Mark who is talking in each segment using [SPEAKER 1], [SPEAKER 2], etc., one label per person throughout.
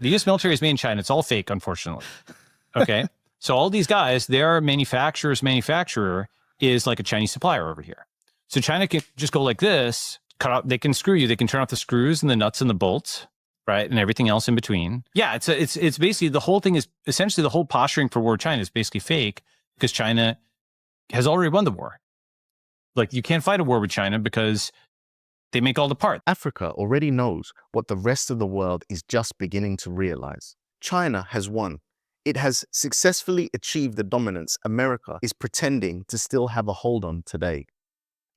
[SPEAKER 1] The US military is made in China. It's all fake, unfortunately. Okay. So all these guys, their manufacturer is like a Chinese supplier over here. So China can just go like this, cut out, they can screw you. They can turn off the screws and the nuts and the bolts, right? And everything else in between. Yeah. It's basically the whole thing is essentially the whole posturing for war with China is basically fake because China has already won the war. Like you can't fight a war with China because they make all the parts.
[SPEAKER 2] Africa already knows what the rest of the world is just beginning to realize. China has won. It has successfully achieved the dominance America is pretending to still have a hold on today.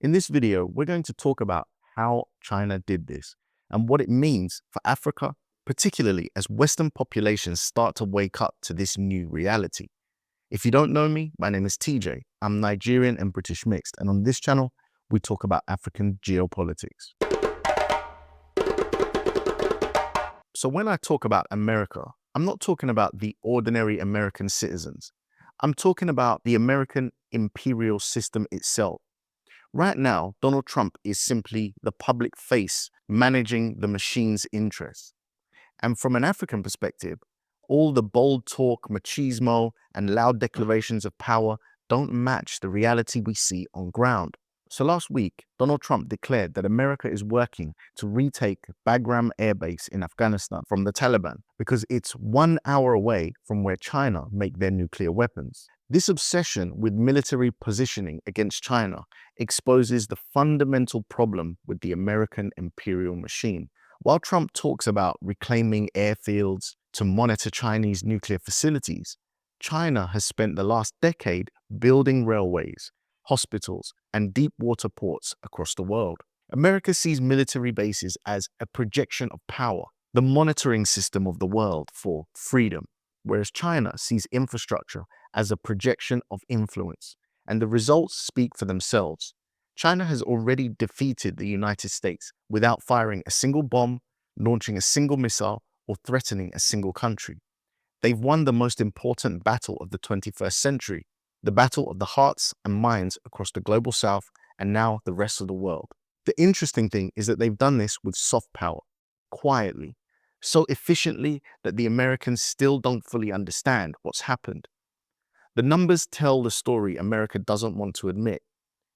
[SPEAKER 2] In this video, we're going to talk about how China did this and what it means for Africa, particularly as Western populations start to wake up to this new reality. If you don't know me, my name is TJ. I'm Nigerian and British mixed, and on this channel, we talk about African geopolitics. So when I talk about America, I'm not talking about the ordinary American citizens. I'm talking about the American imperial system itself. Right now, Donald Trump is simply the public face managing the machine's interests. And from an African perspective, all the bold talk, machismo, and loud declarations of power don't match the reality we see on ground. So last week, Donald Trump declared that America is working to retake Bagram Air Base in Afghanistan from the Taliban because it's 1 hour away from where China make their nuclear weapons. This obsession with military positioning against China exposes the fundamental problem with the American imperial machine. While Trump talks about reclaiming airfields to monitor Chinese nuclear facilities, China has spent the last decade building railways, hospitals, and deep water ports across the world. America sees military bases as a projection of power, the monitoring system of the world for freedom, whereas China sees infrastructure as a projection of influence. And the results speak for themselves. China has already defeated the United States without firing a single bomb, launching a single missile, or threatening a single country. They've won the most important battle of the 21st century, the battle of the hearts and minds across the global south and now the rest of the world. The interesting thing is that they've done this with soft power, quietly, so efficiently that the Americans still don't fully understand what's happened. The numbers tell the story America doesn't want to admit.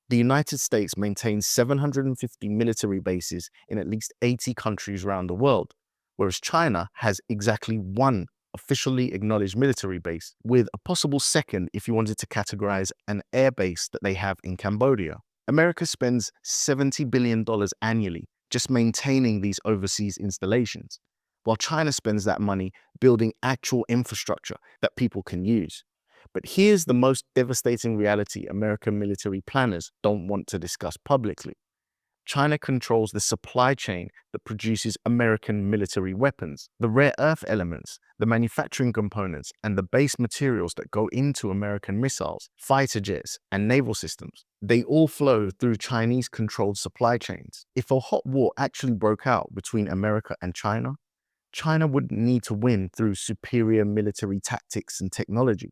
[SPEAKER 2] The United States maintains 750 military bases in at least 80 countries around the world, whereas China has exactly one officially acknowledged military base, with a possible second if you wanted to categorize an air base that they have in Cambodia. America spends $70 billion annually just maintaining these overseas installations, while China spends that money building actual infrastructure that people can use. But here's the most devastating reality American military planners don't want to discuss publicly. China controls the supply chain that produces American military weapons, the rare earth elements, the manufacturing components, and the base materials that go into American missiles, fighter jets, and naval systems. They all flow through Chinese-controlled supply chains. If a hot war actually broke out between America and China, China wouldn't need to win through superior military tactics and technology.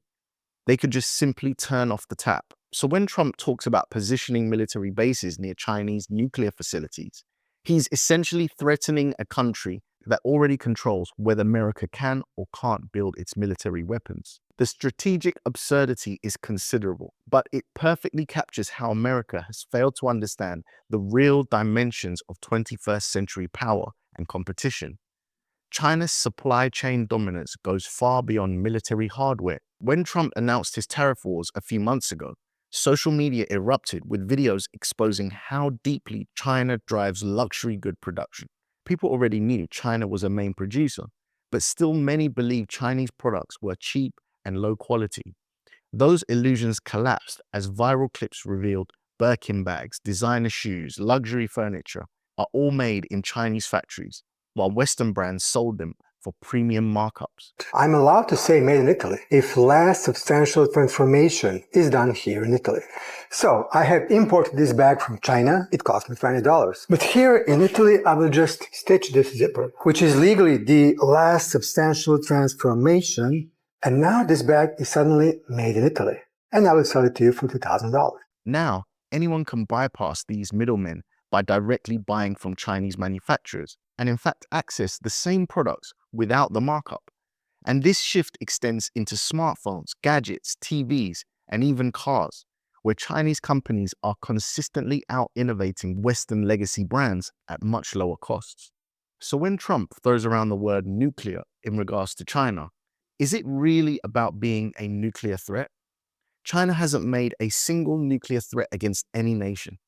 [SPEAKER 2] They could just simply turn off the tap. So when Trump talks about positioning military bases near Chinese nuclear facilities, he's essentially threatening a country that already controls whether America can or can't build its military weapons. The strategic absurdity is considerable, but it perfectly captures how America has failed to understand the real dimensions of 21st century power and competition. China's supply chain dominance goes far beyond military hardware. When Trump announced his tariff wars a few months ago, social media erupted with videos exposing how deeply China drives luxury good production. People already knew China was a main producer, but still many believed Chinese products were cheap and low quality. Those illusions collapsed as viral clips revealed Birkin bags, designer shoes, luxury furniture are all made in Chinese factories, while Western brands sold them for premium markups.
[SPEAKER 3] I'm allowed to say made in Italy if last substantial transformation is done here in Italy. So I have imported this bag from China. It cost me $20. But here in Italy, I will just stitch this zipper, which is legally the last substantial transformation. And now this bag is suddenly made in Italy. And I will sell it to you for $2,000.
[SPEAKER 2] Now, anyone can bypass these middlemen by directly buying from Chinese manufacturers and in fact access the same products without the markup. And this shift extends into smartphones, gadgets, TVs, and even cars, where Chinese companies are consistently out-innovating Western legacy brands at much lower costs. So when Trump throws around the word nuclear in regards to China, is it really about being a nuclear threat? China hasn't made a single nuclear threat against any nation.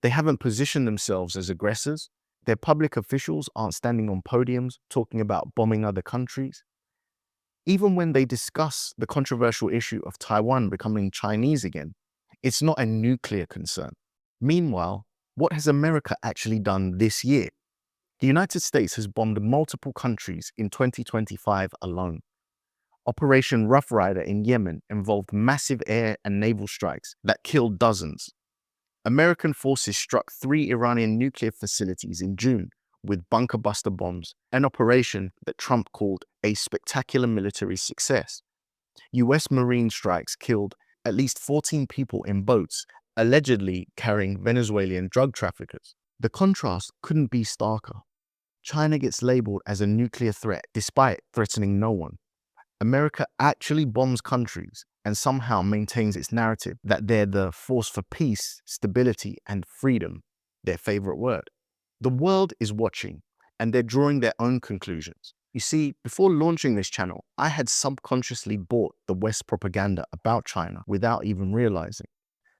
[SPEAKER 2] They haven't positioned themselves as aggressors. Their public officials aren't standing on podiums talking about bombing other countries. Even when they discuss the controversial issue of Taiwan becoming Chinese again, it's not a nuclear concern. Meanwhile, what has America actually done this year? The United States has bombed multiple countries in 2025 alone. Operation Rough Rider in Yemen involved massive air and naval strikes that killed dozens. American forces struck 3 Iranian nuclear facilities in June with bunker buster bombs, an operation that Trump called a spectacular military success. US Marine strikes killed at least 14 people in boats, allegedly carrying Venezuelan drug traffickers. The contrast couldn't be starker. China gets labeled as a nuclear threat despite threatening no one. America actually bombs countries and somehow maintains its narrative that they're the force for peace, stability, and freedom, their favorite word. The world is watching, and they're drawing their own conclusions. You see, before launching this channel, I had subconsciously bought the West propaganda about China without even realizing.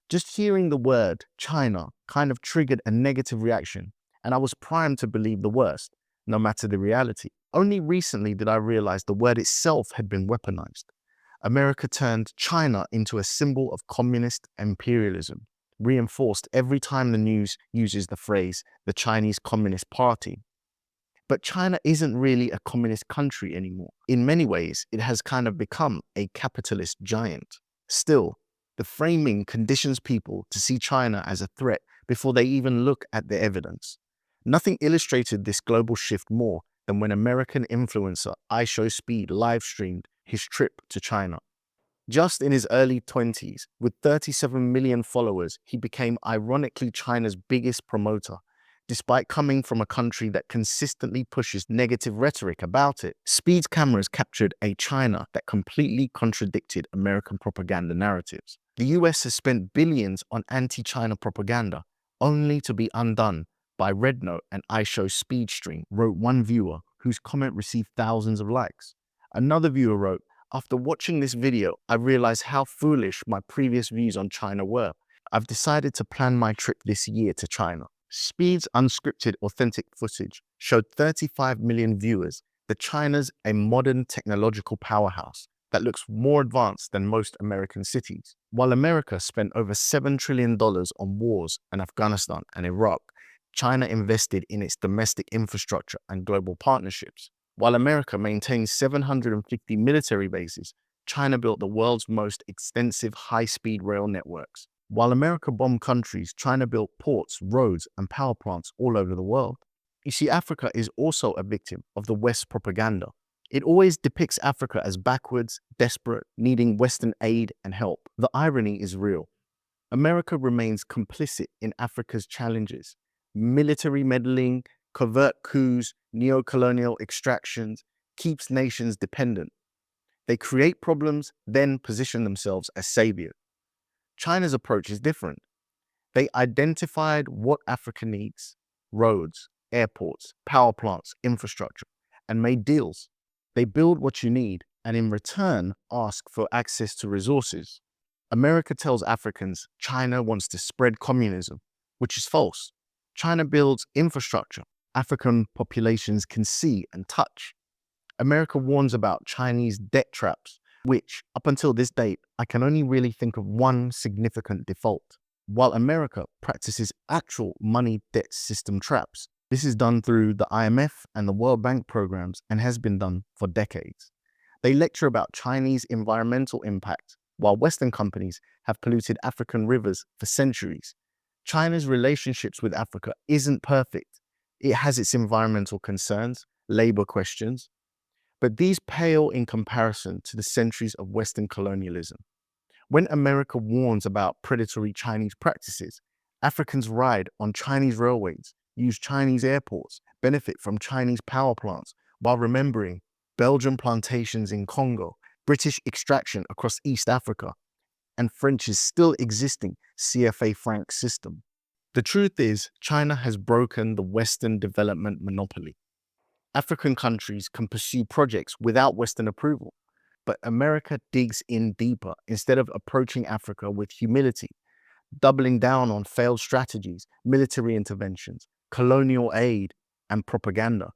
[SPEAKER 2] Just hearing the word China kind of triggered a negative reaction, and I was primed to believe the worst, no matter the reality. Only recently did I realize the word itself had been weaponized. America turned China into a symbol of communist imperialism, reinforced every time the news uses the phrase, the Chinese Communist Party. But China isn't really a communist country anymore. In many ways, it has kind of become a capitalist giant. Still, the framing conditions people to see China as a threat before they even look at the evidence. Nothing illustrated this global shift more than when American influencer Speed live streamed his trip to China. Just in his early 20s, with 37 million followers, he became ironically China's biggest promoter. Despite coming from a country that consistently pushes negative rhetoric about it, Speed's cameras captured a China that completely contradicted American propaganda narratives. The US has spent billions on anti-China propaganda, only to be undone by Red Note and Speed stream, wrote one viewer whose comment received thousands of likes. Another viewer wrote, after watching this video, I realized how foolish my previous views on China were. I've decided to plan my trip this year to China. Speed's unscripted, authentic footage showed 35 million viewers that China's a modern technological powerhouse that looks more advanced than most American cities. While America spent over $7 trillion on wars in Afghanistan and Iraq, China invested in its domestic infrastructure and global partnerships. While America maintains 750 military bases, China built the world's most extensive high-speed rail networks. While America bombed countries, China built ports, roads, and power plants all over the world. You see, Africa is also a victim of the West's propaganda. It always depicts Africa as backwards, desperate, needing Western aid and help. The irony is real. America remains complicit in Africa's challenges. Military meddling, covert coups, neo-colonial extractions keeps nations dependent. They create problems, then position themselves as savior. China's approach is different. They identified what Africa needs: roads, airports, power plants, infrastructure, and made deals. They build what you need and in return ask for access to resources. America tells Africans China wants to spread communism, which is false. China builds infrastructure African populations can see and touch. America warns about Chinese debt traps, which, up until this date, I can only really think of one significant default. While America practices actual money debt system traps, this is done through the IMF and the World Bank programs and has been done for decades. They lecture about Chinese environmental impact, while Western companies have polluted African rivers for centuries. China's relationships with Africa isn't perfect. It has its environmental concerns, labor questions, but these pale in comparison to the centuries of Western colonialism. When America warns about predatory Chinese practices, Africans ride on Chinese railways, use Chinese airports, benefit from Chinese power plants, while remembering Belgian plantations in Congo, British extraction across East Africa, and French's still existing CFA franc system. The truth is, China has broken the Western development monopoly. African countries can pursue projects without Western approval, but America digs in deeper instead of approaching Africa with humility, doubling down on failed strategies, military interventions, colonial aid, and propaganda.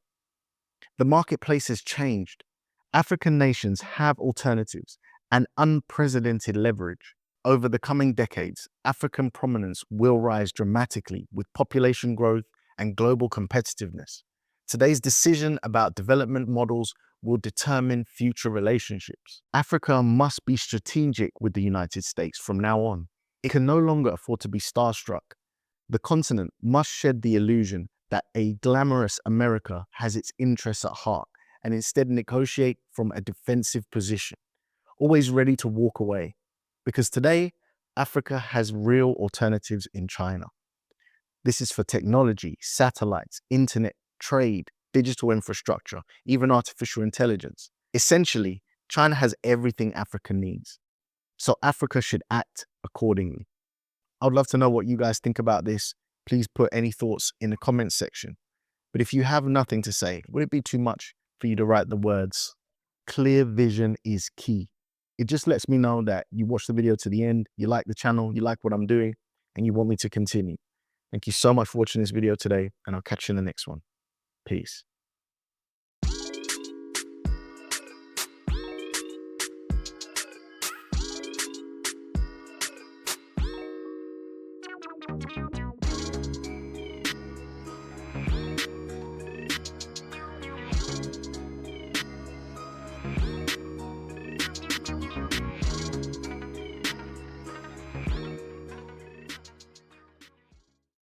[SPEAKER 2] The marketplace has changed. African nations have alternatives and unprecedented leverage. Over the coming decades, African prominence will rise dramatically with population growth and global competitiveness. Today's decision about development models will determine future relationships. Africa must be strategic with the United States from now on. It can no longer afford to be starstruck. The continent must shed the illusion that a glamorous America has its interests at heart and instead negotiate from a defensive position, always ready to walk away. Because today, Africa has real alternatives in China. This is for technology, satellites, internet, trade, digital infrastructure, even artificial intelligence. Essentially, China has everything Africa needs. So Africa should act accordingly. I would love to know what you guys think about this. Please put any thoughts in the comments section. But if you have nothing to say, would it be too much for you to write the words, "Clear vision is key"? It just lets me know that you watched the video to the end, you like the channel, you like what I'm doing, and you want me to continue. Thank you so much for watching this video today, and I'll catch you in the next one. Peace.